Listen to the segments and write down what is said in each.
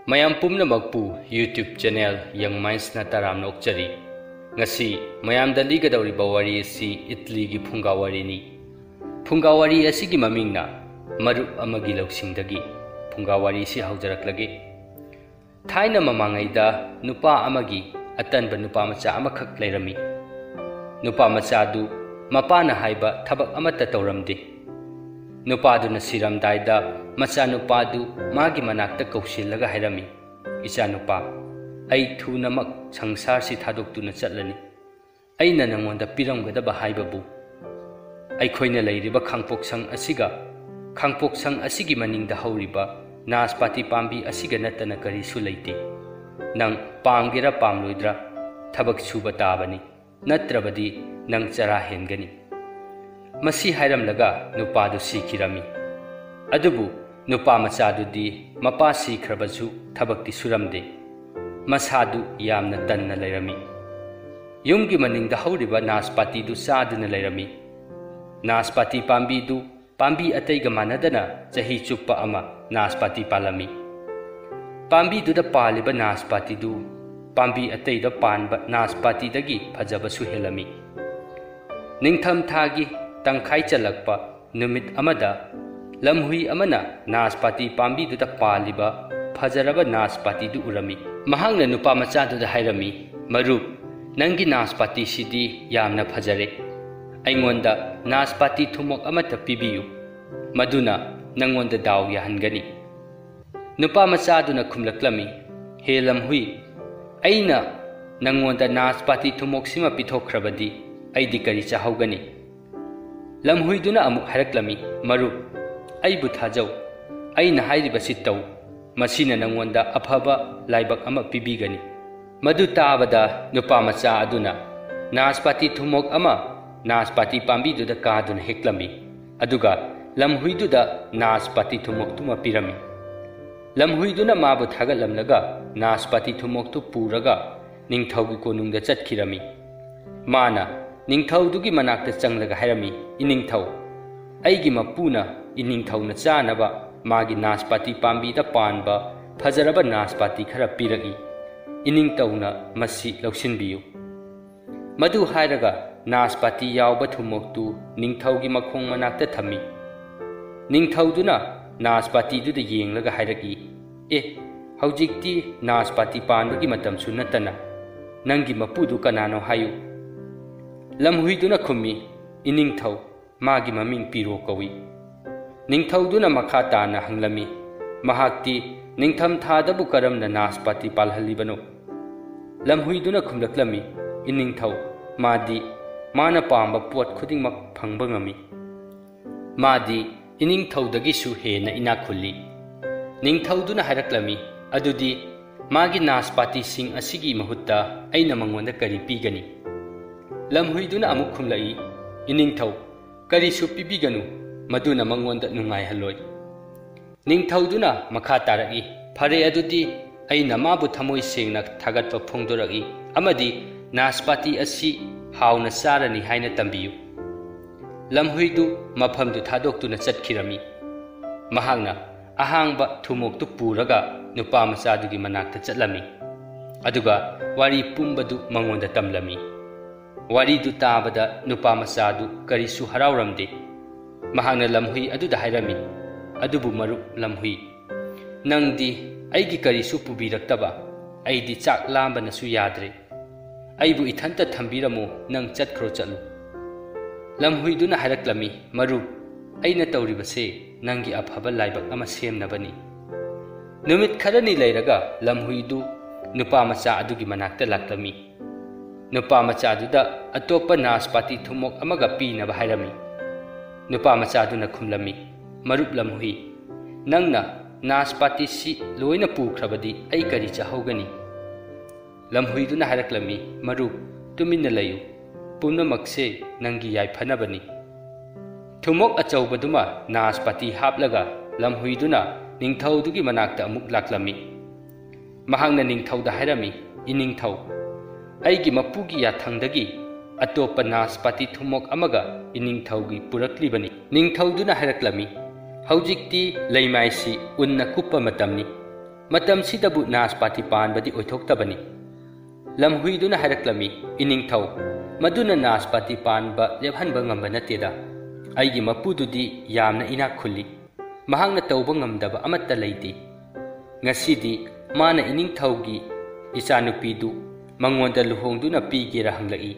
Mayam pumnamakpu YouTube channel yang Minds na taram na okchari. Ngasi mayam dali gadauri bawari si Italy gi phungawari ni. Phungawari asigi maming na marup amagi lauksingdagi phungawari si haujaraklagi. Thaina mamangaida nupa amagi atanba nupa macha amakak lairami. Nupa macha du mapana haiba thabak amata tawramde. Nupadu na siramdaida macha nupadu magi manakta kausilaga hairami. Isa nupa ay thunamak sangsar si thadoktu na chatlani. Ay na nangonda piramgadaba haibabu. Ay khoina lairiba khangpoksang asigi maningda hauriba naspati pambi asiga natana karisu leiti. Nang pamgira pamloidra thabak suba tabani. Natrabadi nang chara hengani. Masi hairamlaga nupadu sikirami. Adubu nupa machadudi mapa sikhrabasu thabakti suramde. Masadu yamna tanna lairami. Yumgi maningda hauriba naspati du saduna lairami. Naspati pambi du pambi ataiga manadana jahi chuppa ama naspati palami. Pambi du da paliba naspati du pambi ataida panba naspati dagi phajabasu helami. Ningtham thagi tangkhai chalakpa numit amada lamhui amana naspati pambi du da paliba phajaraba naspati du urami. Mahangna nupa macha du da hairami marup nangi naspati sidi yamna phajare. Aingonda naspati thumok amata pibiyu maduna nangonda daw yahangani. Nupa macha du na khumlaklami he lamhui aina nangonda naspati thumok sima pithokhrabadi aidi kari chahawgani. Lamhuiduna amuk haraklami marup aibu thajau aina hairiba sittau masina nangonda afaba laibak ama pibigani. Madu tabada nupa macha aduna naspati thumok ama naspati pambi duda kaduna heklami aduga lamhuiduda naspati thumok tuma pirami. Lamhuiduna mabu thagalamlaga naspati thumok tu puraga ningthaugi konungda chatkirami. Mana ningthaudugi manakta changlaga hairami iningthau aigi mapuna iningthauna chanaba magi naspati pambi da panba phajaraba naspati khara piragi iningtauna masi lausinbiyu. Madu hairaga naspati yawba thumoktu ningthaugi makhong manakta thami. Ningthauduna naspati duda yenglaga hairagi haujikti naspati panbagi matamsu natana nangi mapudu kanano hayu. Lamhuiduna khumi iningthau magi maming piro kawi. Ningthauduna makha na hanglami mahakti ningtham thadabu karamna naspati palhalibano. Lamhuiduna khumlaklami iningthau madi mana pamba pot khudingmak phangba ngami. Madi iningthaudagi su hena inakhulli. Ningthauduna haraklami adudi magi naspati sing asigi mahutta aina mangonda kari pigani. Lamhuiduna amuk khumlai iningthau kari su pibiganu maduna mangonda nungai haloi. Ningthauduna makha taragi phare adudi aina mabu thamoi sengna thagatpa phongdoragi amadi naspati asi hauna sarani haina tambiyu. Lamhuidu maphamdu thadoktuna chatkirami. Mahangna ahangba thumoktu puraga nupa machadugi manakta chatlami. Aduga wari pumbadu mangonda tamlami. Wari du tabada nupa masadu karisu harauramde. Mahangna lamhui aduda hairami. Adubu marup lamhui. Nangdi aigi karisu pubiraktaba. Aidi chak lamba nasu yadre. Aibu ithanta thambiramo nang chatkro chatlu. Lamhuiduna haraklami marup aina tawribase nangi afaba laibak ama semnabani. Numit kharani lairaga lamhuidu nupa macha adugi manakta laklami. Nupa macha aduda atopa naspati thumok amaga pinaba hairami. Nupa macha aduna khumlami marup lamhui nangna naspati si loina pukhrabadi ai kari chahawgani. Lamhuiduna haraklami marup tuminna layu punamakse nangi yai phanabani. Thumok achaubaduma naspati haplaga lamhuiduna ningthaudugi manakta amuk laklami. Mahangna ningthauda hairami iningthau aigi mapugi yathangdagi atopa naspati thumok amaga iningthaugi puraklibani. Ningthauduna haraklami haujikti leimaisi unna kuppa matamni ꯃꯇꯝꯁꯤꯗꯕꯨ ꯅꯥꯁꯄꯥꯇꯤ ꯄꯥꯟꯕꯗꯤ ꯑꯣꯏꯊꯣꯛꯇꯕꯅꯤ ꯂꯝꯍꯨꯏꯗꯨꯅ ꯍꯥꯏꯔꯛꯂꯝꯃꯤ ꯏꯅꯤꯡꯊꯧ ꯃꯗꯨꯅ ꯅꯥꯁꯄꯥꯇꯤ ꯄꯥꯟꯕ ꯂꯦꯞꯍꯟꯕ ꯉꯝꯕ ꯅꯠꯇꯦꯗ ꯑꯩꯒꯤ ꯃꯄꯨꯗꯨꯗꯤ ꯌꯥꯝꯅ ꯏꯅꯥꯛ ꯈꯨꯜꯂꯤ ꯃꯍꯥꯛꯅ ꯇꯧꯕ ꯉꯝꯗꯕ ꯑꯃꯠꯇ ꯂꯩꯇꯦ ꯉꯁꯤꯗꯤ ꯃꯥꯅ ꯏꯅꯤꯡꯊꯧꯒꯤ ꯏꯆꯥꯅꯨꯄꯤꯗꯨ ꯃꯉꯣꯟꯗ ꯂꯨꯍꯣꯡꯗꯨꯅ ꯄꯤꯒꯦꯔ ꯍꯪꯂꯛꯏ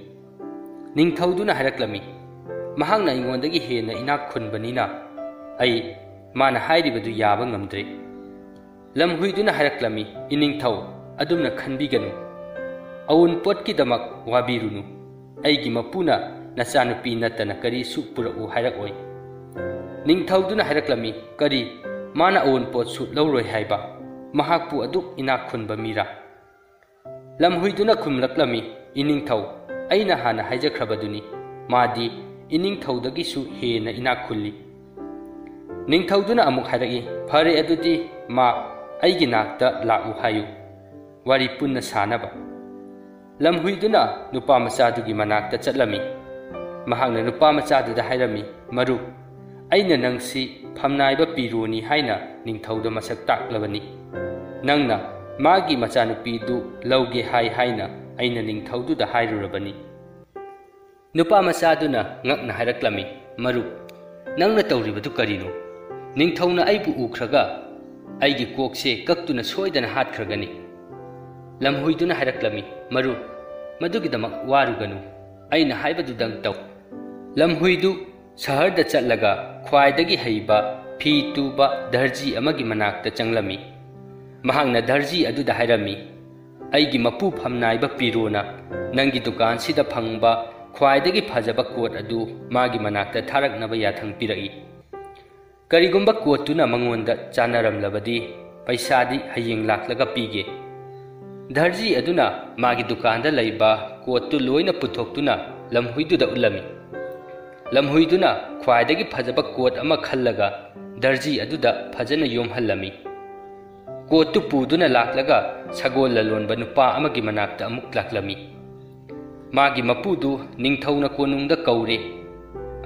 ꯅꯤꯡꯊꯧꯗꯨꯅ ꯍꯥꯏꯔꯛꯂꯝꯃꯤ ꯃꯍꯥꯛꯅ ꯑꯩꯉꯣꯟꯗꯒꯤ ꯍꯦꯟꯅ ꯏꯅꯥꯛ ꯈꯨꯟꯕꯅꯤꯅ ꯑꯩ ꯃꯥꯅ ꯍꯥꯏꯔꯤꯕꯗꯨ ꯌꯥꯕ ꯉꯝꯗ꯭ꯔꯦ ꯂꯝꯍꯨꯏꯗꯨꯅ ꯍꯥꯏꯔꯛꯂꯝꯃꯤ ꯏꯅꯤꯡꯊꯧ ꯑꯗꯨꯝꯅ ꯈꯟꯕꯤꯒꯅꯨ ꯑꯎꯟꯄꯣꯠꯀꯤꯗꯃꯛ ꯋꯥꯕꯤꯔꯨꯅꯨ ꯑꯩꯒꯤ ꯃꯄꯨꯅ ꯅꯆꯥꯅꯨꯄꯤ ꯅꯠꯇꯅ ꯀꯔꯤꯁꯨ ꯄꯨꯔꯛꯎ ꯍꯥꯏꯔꯛꯑꯣꯏ ꯅꯤꯡꯊꯧꯗꯨꯅ ꯍꯥꯏꯔꯛꯂꯝꯃꯤ ꯀꯔꯤ ꯃꯥꯅ ꯑꯎꯟꯄꯣꯠꯁꯨ ꯂꯧꯔꯣꯏ ꯍꯥꯏꯕ ꯃꯍꯥꯛꯄꯨ ꯑꯗꯨꯛ ꯏꯅꯥꯛ ꯈꯨꯟꯕ ꯃꯤꯔꯥ ꯂꯝꯍꯨꯏꯗꯨꯅ ꯈꯨꯝꯂꯛꯂꯝꯃꯤ ꯏꯅꯤꯡꯊꯧ ꯑꯩꯅ ꯍꯥꯟꯅ ꯍꯥꯏꯖꯈ꯭ꯔꯕꯗꯨꯅꯤ ꯃꯥꯗꯤ ꯏꯅꯤꯡꯊꯧꯗꯒꯤꯁꯨ ꯍꯦꯟꯅ ꯏꯅꯥꯛ ꯈꯨꯜꯂꯤ ꯅꯤꯡꯊꯧꯗꯨꯅ ꯑꯃꯨꯛ ꯍꯥꯏꯔꯛꯏ ꯐꯔꯦ ꯑꯗꯨꯗꯤ ꯃꯥ ꯑꯩꯒꯤ ꯅꯥꯛꯇ ꯂꯥꯛꯎ ꯍꯥꯏꯌꯨ ꯋꯥꯔꯤ ꯄꯨꯟꯅ ꯁꯥꯅꯕ ꯂꯝꯍꯨꯏꯗꯨꯅ ꯅꯨꯄꯥ ꯃꯆꯥꯗꯨꯒꯤ ꯃꯅꯥꯛꯇ ꯆꯠꯂꯝꯃꯤ ꯃꯍꯥꯛꯅ ꯅꯨꯄꯥ ꯃꯆꯥꯗꯨꯗ ꯍꯥꯏꯔꯝꯃꯤ ꯃꯔꯨꯞ ꯑꯩꯅ ꯅꯪꯁꯤ ꯐꯝꯅꯥꯏꯕ ꯄꯤꯔꯣꯅꯤ ꯍꯥꯏꯅ ꯅꯤꯡꯊꯧꯗ ꯃꯁꯛ ꯇꯥꯛꯂꯕꯅꯤ ꯅꯪꯅ ꯃꯥꯒꯤ ꯃꯆꯥꯅꯨꯄꯤꯗꯨ ꯂꯧꯒꯦ ꯍꯥꯏꯅ ꯑꯩꯅ ꯅꯤꯡꯊꯧꯗꯨꯗ ꯍꯥꯏꯔꯨꯔꯕꯅꯤ ꯅꯨꯄꯥ ꯃꯆꯥꯗꯨꯅ ꯉꯛꯅ ꯍꯥꯏꯔꯛꯂꯝꯃꯤ ꯃꯔꯨꯞ ꯅꯪꯅ ꯇꯧꯔꯤꯕꯗꯨ ꯀꯔꯤꯅꯣ ꯅꯤꯡꯊꯧꯅ ꯑꯩꯕꯨ ꯎꯈ꯭ꯔꯒ ꯑꯩꯒꯤ ꯀꯣꯛꯁꯦ ꯀꯛꯇꯨꯅ ꯁꯣꯏꯗꯅ ꯍꯥꯠꯈ꯭ꯔꯒꯅꯤ ꯂꯝꯍꯨꯏꯗꯨꯅ ꯍꯥꯏꯔꯛꯂꯝꯃꯤ ꯃꯔꯨꯞ ꯃꯗꯨꯒꯤꯗꯃꯛ ꯋꯥꯔꯨꯒꯅꯨ ꯑꯩꯅ ꯍꯥꯏꯕꯗꯨꯗꯪ ꯇꯧ ꯂꯝꯍꯨꯏꯗꯨ ꯁꯍꯔꯗ ꯆꯠꯂꯒ ꯈ꯭ꯋꯥꯏꯗꯒꯤ ꯍꯩꯕ ꯐꯤ ꯇꯨꯕ ꯗꯔꯖꯤ ꯑꯃꯒꯤ ꯃꯅꯥꯛꯇ ꯆꯪꯂꯝꯃꯤ ꯃꯍꯥꯛꯅ ꯗꯔꯖꯤ ꯑꯗꯨꯗ ꯍꯥꯏꯔꯝꯃꯤ ꯑꯩꯒꯤ ꯃꯄꯨ ꯐꯝꯅꯥꯏꯕ ꯄꯤꯔꯣꯅ ꯅꯪꯒꯤ ꯗꯨꯀꯥꯟꯁꯤꯗ ꯐꯪꯕ ꯈ꯭ꯋꯥꯏꯗꯒꯤ ꯐꯖꯕ ꯀꯣꯠ ꯑꯗꯨ ꯃꯥꯒꯤ ꯃꯅꯥꯛꯇ ꯊꯥꯔꯛꯅꯕ ꯌꯥꯊꯪ ꯄꯤꯔꯛꯏ ꯀꯔꯤꯒꯨꯝꯕ ꯀꯣꯠꯇꯨꯅ ꯃꯉꯣꯟꯗ ꯆꯥꯅꯔꯝꯂꯕꯗꯤ ꯄꯩꯁꯥꯗꯤ ꯍꯌꯦꯡ ꯂꯥꯛꯂꯒ ꯄꯤꯒꯦ ꯗꯔꯖꯤ ꯑꯗꯨꯅ ꯃꯥꯒꯤ ꯗꯨꯀꯥꯟꯗ ꯂꯩꯕ ꯀꯣꯠꯇꯨ ꯂꯣꯏꯅ ꯄꯨꯊꯣꯛꯇꯨꯅ ꯂꯝꯍꯨꯏꯗꯨꯗ ꯎꯠꯂꯝꯃꯤ ꯂꯝꯍꯨꯏꯗꯨꯅ ꯈ꯭ꯋꯥꯏꯗꯒꯤ ꯐꯖꯕ ꯀꯣꯠ ꯑꯃ ꯈꯜꯂꯒ ꯗꯔꯖꯤ ꯑꯗꯨꯗ ꯐꯖꯅ ꯌꯣꯝꯍꯜꯂꯝꯃꯤ ꯀꯣꯠꯇꯨ ꯄꯨꯗꯨꯅ ꯂꯥꯛꯂꯒ ꯁꯒꯣꯜ ꯂꯂꯣꯟꯕ ꯅꯨꯄꯥ ꯑꯃꯒꯤ ꯃꯅꯥꯛꯇ ꯑꯃꯨꯛ ꯂꯥꯛꯂꯝꯃꯤ ꯃꯥꯒꯤ ꯃꯄꯨꯗꯨ ꯅꯤꯡꯊꯧꯅ ꯀꯣꯅꯨꯡꯗ ꯀꯧꯔꯦ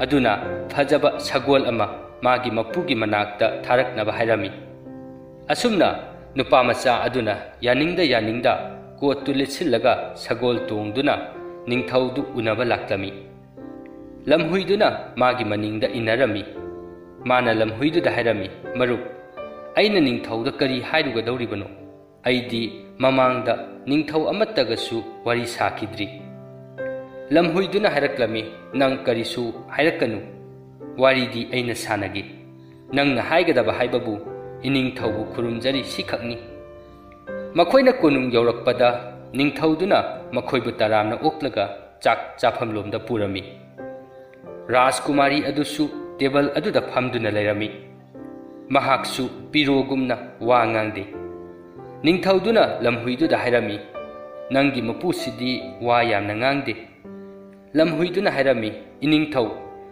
ꯑꯗꯨꯅ ꯐꯖꯕ ꯁꯒꯣꯜ ꯑꯃ ꯃꯥꯒꯤ ꯃꯄꯨꯒꯤ ꯃꯅꯥꯛꯇ ꯊꯥꯔꯛꯅꯕ ꯍꯥꯏꯔꯝꯃꯤ ꯑꯁꯨꯝꯅ ꯅꯨꯄꯥ ꯃꯆꯥ ꯑꯗꯨꯅ ꯌꯥꯅꯤꯡꯗ ꯀꯣꯠꯇꯨ ꯂꯤꯠꯁꯤꯜꯂꯒ ꯁꯒꯣꯜ ꯇꯣꯡꯗꯨꯅ ꯅꯤꯡꯊꯧꯗꯨ ꯎꯅꯕ ꯂꯥꯛꯂꯝꯃꯤ ꯂꯝꯍꯨꯏꯗꯨꯅ ꯃꯥꯒꯤ ꯃꯅꯤꯡꯗ ꯏꯟꯅꯔꯝꯃꯤ ꯃꯥꯅ ꯂꯝꯍꯨꯏꯗꯨꯗ ꯍꯥꯏꯔꯝꯃꯤ ꯃꯔꯨꯞ ꯑꯩꯅ ꯅꯤꯡꯊꯧꯗ ꯀꯔꯤ ꯍꯥꯏꯔꯨꯒꯗꯧꯔꯤꯕꯅꯣ ꯑꯩꯗꯤ ꯃꯃꯥꯡꯗ ꯅꯤꯡꯊꯧ ꯑꯃꯠꯇꯒꯁꯨ ꯋꯥꯔꯤ ꯁꯥꯈꯤꯗ꯭ꯔꯤ ꯂꯝꯍꯨꯏꯗꯨꯅ ꯍꯥꯏꯔꯛꯂꯝꯃꯤ ꯅꯪ ꯀꯔꯤꯁꯨ ꯍꯥꯏꯔꯛꯀꯅꯨ ꯋꯥꯔꯤꯗꯤ ꯑꯩꯅ ꯁꯥꯟꯅꯒꯦ ꯅꯪꯅ ꯍꯥꯏꯒꯗꯕ ꯍꯥꯏꯕꯕꯨ ꯏꯅꯤꯡꯊꯧꯕꯨ ꯈꯨꯔꯨꯝꯖꯔꯤ ꯁꯤꯈꯛꯅꯤ ꯃꯈꯣꯏꯅ ꯀꯣꯅꯨꯡ ꯌꯧꯔꯛꯄꯗ ꯅꯤꯡꯊꯧꯗꯨꯅ ꯃꯈꯣꯏꯕꯨ ꯇꯔꯥꯝꯅ ꯑꯣꯛꯂꯒ ꯆꯥꯛ ꯆꯥꯐꯝꯂꯣꯝꯗ ꯄꯨꯔꯝꯃꯤ ꯔꯥꯖꯀꯨꯃꯥꯔꯤ ꯑꯗꯨꯁꯨ ꯇꯦꯕꯜ ꯑꯗꯨꯗ ꯐꯝꯗꯨꯅ ꯂꯩꯔꯝꯃꯤ ꯃꯍꯥꯛꯁꯨ ꯄꯤꯔꯣꯒꯨꯝꯅ ꯋꯥ ꯉꯥꯡꯗꯦ ꯅꯤꯡꯊꯧꯗꯨꯅ ꯂꯝꯍꯨꯏꯗꯨꯗ ꯍꯥꯏꯔꯝꯃꯤ ꯅꯪꯒꯤ ꯃꯄꯨꯁꯤꯗꯤ ꯋꯥ ꯌꯥꯝꯅ ꯉꯥꯡꯗꯦ ꯂꯝꯍꯨꯏꯗꯨꯅ ꯍꯥꯏꯔꯝꯃꯤ ꯏꯅꯤꯡꯊꯧ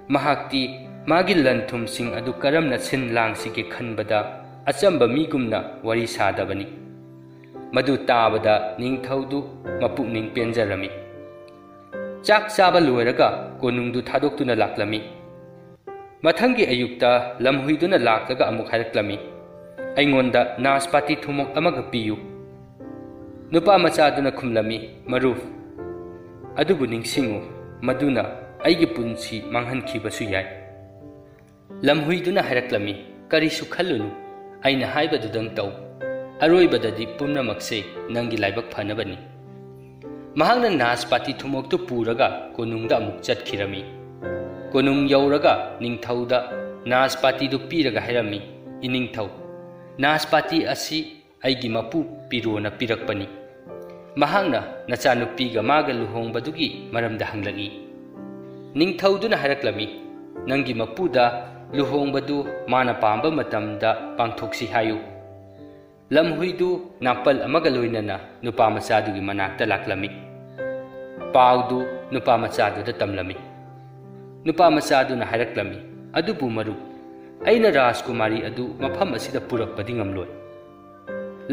ꯃꯍꯥꯛꯇꯤ ꯃꯥꯒꯤ ꯂꯟ ꯊꯨꯝꯁꯤꯡ ꯑꯗꯨ ꯀꯔꯝꯅ ꯁꯤꯟ ꯂꯥꯡꯁꯤꯒꯦ ꯈꯟꯕꯗ ꯑꯆꯝꯕ ꯃꯤꯒꯨꯝꯅ ꯋꯥꯔꯤ ꯁꯥꯗꯕꯅꯤ ꯃꯗꯨ ꯇꯥꯕꯗ ꯅꯤꯡꯊꯧꯗꯨ ꯃꯄꯨꯛꯅꯤꯡ ꯄꯦꯟꯖꯔꯝꯃꯤ ꯆꯥꯛ ꯆꯥꯕ ꯂꯣꯏꯔꯒ ꯀꯣꯅꯨꯡꯗꯨ ꯊꯥꯗꯣꯛꯇꯨꯅ ꯂꯥꯛꯂꯝꯃꯤ ꯃꯊꯪꯒꯤ ꯑꯌꯨꯛꯇ ꯂꯝꯍꯨꯏꯗꯨꯅ ꯂꯥꯛꯂꯒ ꯑꯃꯨꯛ ꯍꯥꯏꯔꯛꯂꯝꯃꯤ ꯑꯩꯉꯣꯟꯗ ꯅꯥꯁꯄꯥꯇꯤ ꯊꯨꯃꯣꯛ ꯑꯃꯒ ꯄꯤꯌꯨ ꯅꯨꯄꯥ ꯃꯆꯥꯗꯨꯅ ꯈꯨꯝꯂꯝꯃꯤ ꯃꯔꯨꯞ ꯑꯗꯨꯕꯨ ꯅꯤꯡꯁꯤꯡꯉꯨ ꯃꯗꯨꯅ ꯑꯩꯒꯤ ꯄꯨꯟꯁꯤ ꯃꯥꯡꯍꯟꯈꯤꯕꯁꯨ ꯌꯥꯏ ꯂꯝꯍꯨꯏꯗꯨꯅ ꯍꯥꯏꯔꯛꯂꯝꯃꯤ ꯀꯔꯤꯁꯨ ꯈꯜꯂꯨꯅꯨ ꯑꯩꯅ ꯍꯥꯏꯕꯗꯨꯗꯪ ꯇꯧ ꯑꯔꯣꯏꯕꯗꯗꯤ ꯄꯨꯝꯅꯃꯛꯁꯦ ꯅꯪꯒꯤ ꯂꯥꯏꯕꯛ ꯐꯅꯕꯅꯤ ꯃꯍꯥꯛꯅ ꯅꯥꯁꯄꯥꯇꯤ ꯊꯨꯃꯣꯛꯇꯨ ꯄꯨꯔꯒ ꯀꯣꯅꯨꯡꯗ ꯑꯃꯨꯛ ꯆꯠꯈꯤꯔꯝꯃꯤ ꯀꯣꯅꯨꯡ ꯌꯧꯔꯒ ꯅꯤꯡꯊꯧꯗ ꯅꯥꯁꯄꯥꯇꯤꯗꯨ ꯄꯤꯔꯒ ꯍꯥꯏꯔꯝꯃꯤ ꯏꯅꯤꯡꯊꯧ ꯅꯥꯁꯄꯥꯇꯤ ꯑꯁꯤ ꯑꯩꯒꯤ ꯃꯄꯨ ꯄꯤꯔꯣꯅ ꯄꯤꯔꯛꯄꯅꯤ ꯃꯍꯥꯛꯅ ꯅꯆꯥꯅꯨꯄꯤꯒ ꯃꯥꯒ ꯂꯨꯍꯣꯡꯕꯗꯨꯒꯤ ꯃꯔꯝꯗ ꯍꯪꯂꯛꯏ ꯅꯤꯡꯊꯧꯗꯨꯅ ꯍꯥꯏꯔꯛꯂꯝꯃꯤ ꯅꯪꯒꯤ ꯃꯄꯨꯗ ꯂꯨꯍꯣꯡꯕꯗꯨ ꯃꯥꯅ ꯄꯥꯝꯕ ꯃꯇꯝꯗ ꯄꯥꯡꯊꯣꯛꯁꯤ ꯍꯥꯏꯌꯨ ꯂꯝꯍꯨꯏꯗꯨ ꯅꯥꯄꯜ ꯑꯃꯒ ꯂꯣꯏꯅꯅ ꯅꯨꯄꯥ ꯃꯆꯥꯗꯨꯒꯤ ꯃꯅꯥꯛꯇ ꯂꯥꯛꯂꯝꯃꯤ ꯄꯥꯎꯗꯨ ꯅꯨꯄꯥ ꯃꯆꯥꯗꯨꯗ ꯇꯝꯂꯝꯃꯤ ꯅꯨꯄꯥ ꯃꯆꯥꯗꯨꯅ ꯍꯥꯏꯔꯛꯂꯝꯃꯤ ꯑꯗꯨꯕꯨ ꯃꯔꯨꯞ ꯑꯩꯅ ꯔꯥꯖꯀꯨꯃꯥꯔꯤ ꯑꯗꯨ ꯃꯐꯝ ꯑꯁꯤꯗ ꯄꯨꯔꯛꯄꯗꯤ ꯉꯝꯂꯣꯏ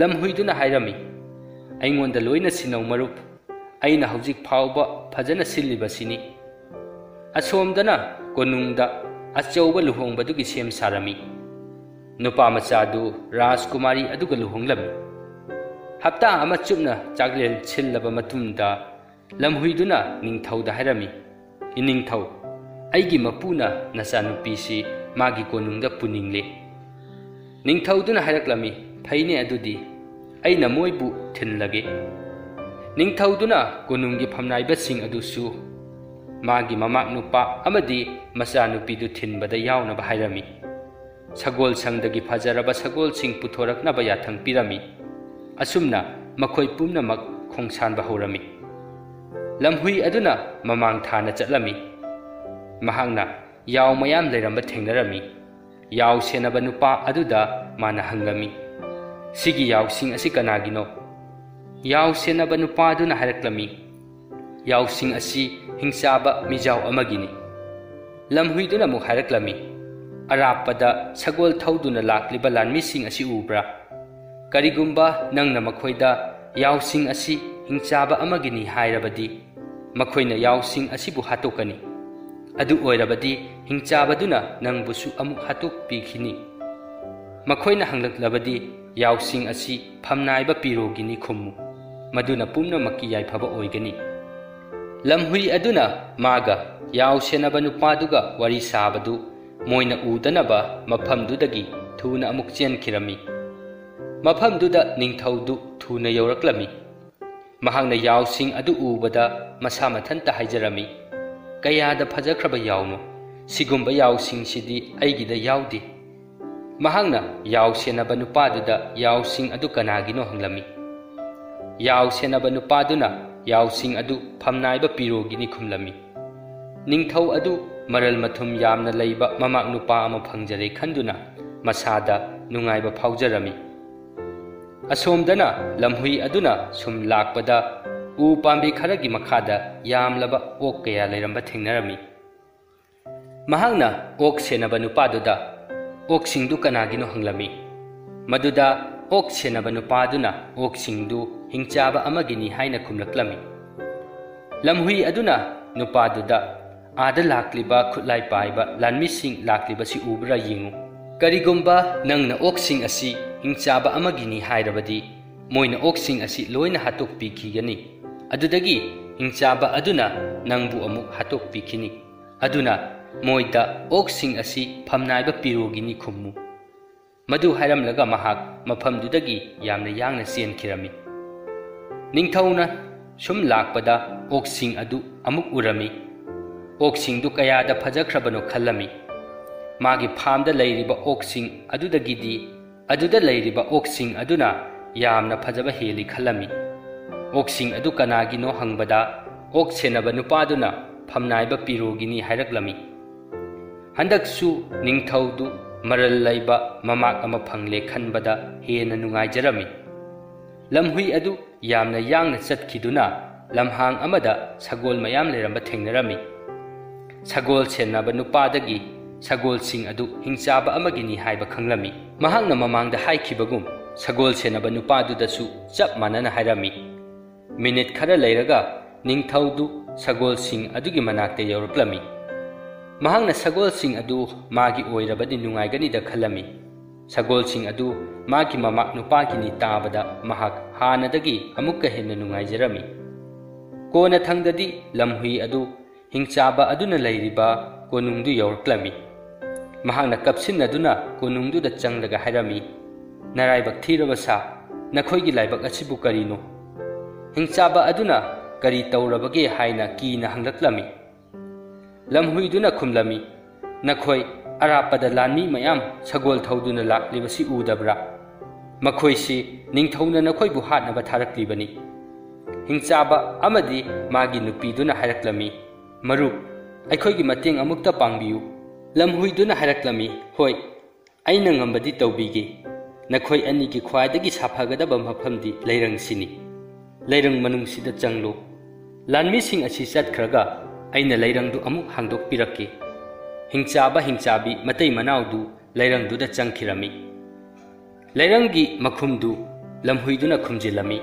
ꯂꯝꯍꯨꯏꯗꯨꯅ ꯍꯥꯏꯔꯝꯃꯤ ꯑꯩꯉꯣꯟꯗ ꯂꯣꯏꯅ ꯁꯤꯟꯅꯧ ꯃꯔꯨꯞ ꯑꯩꯅ ꯍꯧꯖꯤꯛ ꯐꯥꯎꯕ ꯐꯖꯅ ꯁꯤꯜꯂꯤꯕꯁꯤꯅꯤ ꯑꯁꯣꯝꯗꯅ ꯀꯣꯅꯨꯡꯗ ꯑꯆꯧꯕ ꯂꯨꯍꯣꯡꯕꯗꯨꯒꯤ ꯁꯦꯝ ꯁꯥꯔꯝꯃꯤ ꯅꯨꯄꯥ ꯃꯆꯥꯗꯨ ꯔꯥꯖꯀꯨꯃꯥꯔꯤ ꯑꯗꯨꯒ ꯂꯨꯍꯣꯡꯂꯝꯃꯤ hapta ama chupna chaglel chillaba matunda lamhuiduna ningthauda hairami iningthau aigi mapuna nachanupi si magi konungda puningle ningthauduna hairaklami phaine adudi aina moibu thinlage ningthauduna konunggi phamnaiba sing adusu magi mamak nupa amadi machanupi du thinbada yawnaba hairami sagol sangdagi fajaraba sagol sing puthoraknaba yathang pirami asumna makhoi pumnamak khongsanba horami lamhui aduna mamang thana chatlami mahangna yaw mayam leiramba thengnarami yaw senaba nupa aduda mana hangami sigi yaw sing asi kanagino yaw senaba nupa aduna haraklami yaw sing asi hingchaba mijaw amagini lamhui duna mu haraklami arapada sagol thauduna lakliba lanmi sing asi ubra karigumba nangna makhoida yaw sing asi hingchaba amagini hairabadi makhoina yaw sing asibu hatokani adu oirabadi hingchabaduna nangbusu amu hatok pikhini makhoina hanglaklabadi yaw sing asi phamnaiba pirogini khummu maduna pumna makki yaifaba oigani lamhui aduna maga yaw senaba nupaduga wari sabadu moina udanaba maphamdudagi thuna amuk chenkhirami maphamduda ningthaudu thuna yawraklami mahangna yaw sing adu ubada masa mathanta haijarami kayada phajakraba yawno sigumba yaw sing sidi aigida yawdi mahangna yaw senaba nupaduda yaw sing adu kanagino hanglami yaw senaba nupaduna yaw sing adu phamnaiba pirogini khumlami ningthau adu maral mathum yamna leiba mamak nupa ama phangjare khanduna masada nungaiba phaujarami asomdana lamhui aduna sum lakpada u pambi kharagi makhada yamlaba ok kaya leiramba thengnarami mahangna ok senaba nupaduda ok singdu kanagino hanglami maduda ok senaba nupaduna ok singdu hingchaba amagini haina khumlaklami lamhui aduna nupaduda ada lakliba khutlai paiba lanmi sing lakliba si ubra yingu karigumba nangna ok sing asi hingchaba amagini hairabadi moina ok sing asi loina hatok pikhigani adudagi hingchaba aduna nangbu amuk hatok pikhini aduna moida ok sing asi phamnaiba pirogini khummu madu hairamlaga mahak maphamdudagi yamna yangna chenkhirami ningthauna sum lakpada ok sing adu amuk urami ok sing du kayada phajakrabano khallami magi phamda leiriba ok sing adudagidi aduda leiriba ok sing aduna yamna phajaba heli khallami ok sing adu kanagino hangbada ok senaba nupaduna phamnaiba pirogini hairaklami handaksu ningthaudu maral laiba mamak ama phangle khanbada hena nungaijarami lamhui adu yamna yangna chatkiduna lamhang amada sagol mayam leramba thengnarami sagol senaba nupadagi sagol sing adu hingchaba amagini haiba khanglami mahangna mamangda haikhibagum sagol senaba nupadudasu chap manana hairami minute khara leiraga ningthaudu sagol sing adugi manakte yawraklami mahangna sagol sing adu magi oirabadi nungaigani da khallami sagol sing adu magi mamak nupagini tabada mahak hanadagi amukka henna nungaijarami kona thangdadi lamhui adu hingchaba aduna leiriba konungdu yawraklami mahangna kapsin aduna konungdu da changdaga hairami naraibak thirabasa nakhoigi laibak asibu karino hingchaba aduna kari tawrabage haina kina hanglaklami lamhuiduna khumlami nakhoi arapada lanmi mayam sagol thauduna laklibasi udabra makhoisi ningthauna nakhoibu hatnaba tharaklibani hingchaba amadi magi nupiduna haraklami marup aikhoigi mateng amukta pangbiu lamhuiduna haraklami hoi aina ngambadi tawbige nakhoi anigi khwaidagi saphagadaba mafamdi leirangsini leirang manungsida changlo lanmi sing asi chatkhraga aina leirangdu amuk hangdokpirake hingchaba hingchabi matai manaudu leirangduda changkhirami leirangi makhumdu lamhuiduna khumjilami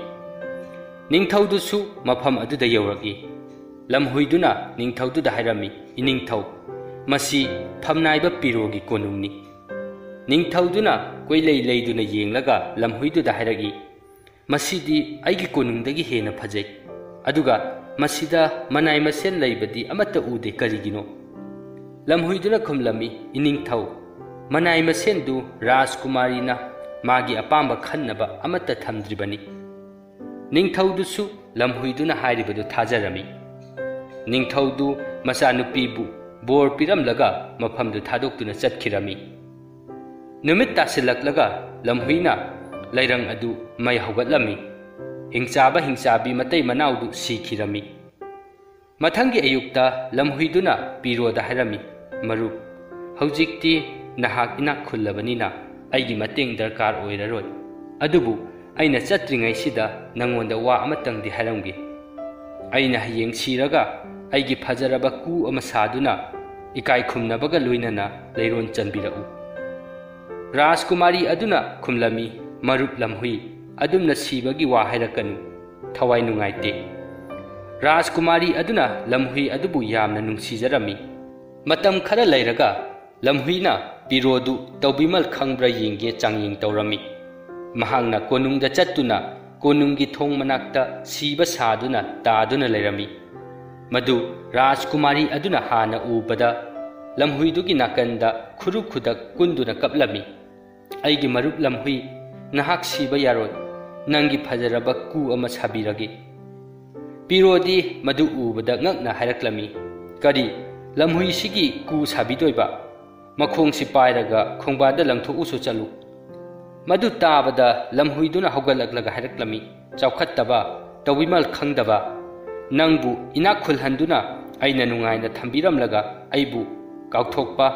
ningthaudusu mafam aduda yawragi lamhuiduna ningthaududa hairami iningthau masi phamnaiba pirogi konungni ningthauduna koilei leiduna yenglaga lamhuiduda hairagi masidi aigi konungdagi hena phajai aduga masida manai masen laibadi amata ude karigino lamhuiduna khumlami iningthau manai masen du Rajkumari na magi apamba khannaba amata thamdribani ningthau du su lamhuiduna hairibadu thajarami ningthau du masanupi bu bor piramlaga mafam du thadoktuna chatkhirami numit tasilaklaga lamhuina lairang adu mai hogatlami hingchabi matai manau du sikhirami mathangi ayukta lamhuiduna piroda harami maru haujikti nahak ina khullabanina aigi mateng darkar oiraroi adubu aina chatringai sida nangonda wa amatang di haramgi aina hayeng siraga aigi phajaraba ku ama saduna ikai khumnabaga loinana leiron chanbirau Rajkumari aduna khumlami marup lamhui adumna sibagi wa hairakanu thawai nungaite Rajkumari aduna lamhui adubu yamna nungsijarami matam khara lairaga lamhuina pirodu tawbimal khangbra yenge changying tawrami mahangna konungda chattuna konungi thong manakta siba saduna taduna lairami madu Rajkumari aduna hana ubada lamhuidugi nakanda khuru khudak kunduna kaplami aigi marup lamhui nahak siba yaroi nangi phajaraba ku ama sabirage pirodi madu ubada ngakna hairaklami kari lamhui sigi ku sabidoiba makhong si pairaga khongbada langtho usu chalu madu tabada lamhuiduna hogalaklaga hairaklami chawkhattaba tawimal khangdaba nangbu inakhul handuna aina nungaina thambiramlaga aibu kaukthokpa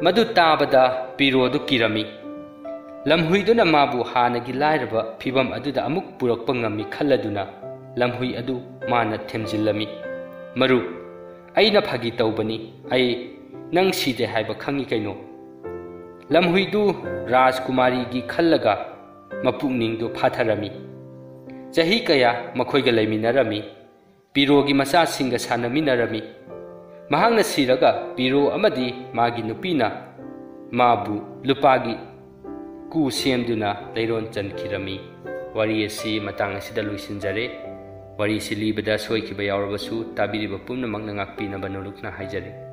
madu tabada pirodu kirami lamhuiduna mabu hanagi lairaba phibam aduda amuk purakpa ngami khalladuna lamhui adu mana themjillami maru aina phagi tawbani ai nang side haiba khangi kaino lamhuidu Rajkumari gi khallaga mapukning du phatharami chahi kaya makhoiga laiminarami pirogi macha singa sanaminarami mahangna siraga piro amadi magi nupina mabu lupagi ku semduna leiron chankhirami wari asi matang asida luisinjare wari silibada soikiba yawrabasu tabiriba pumnamak nangakpinaba nolukna haijare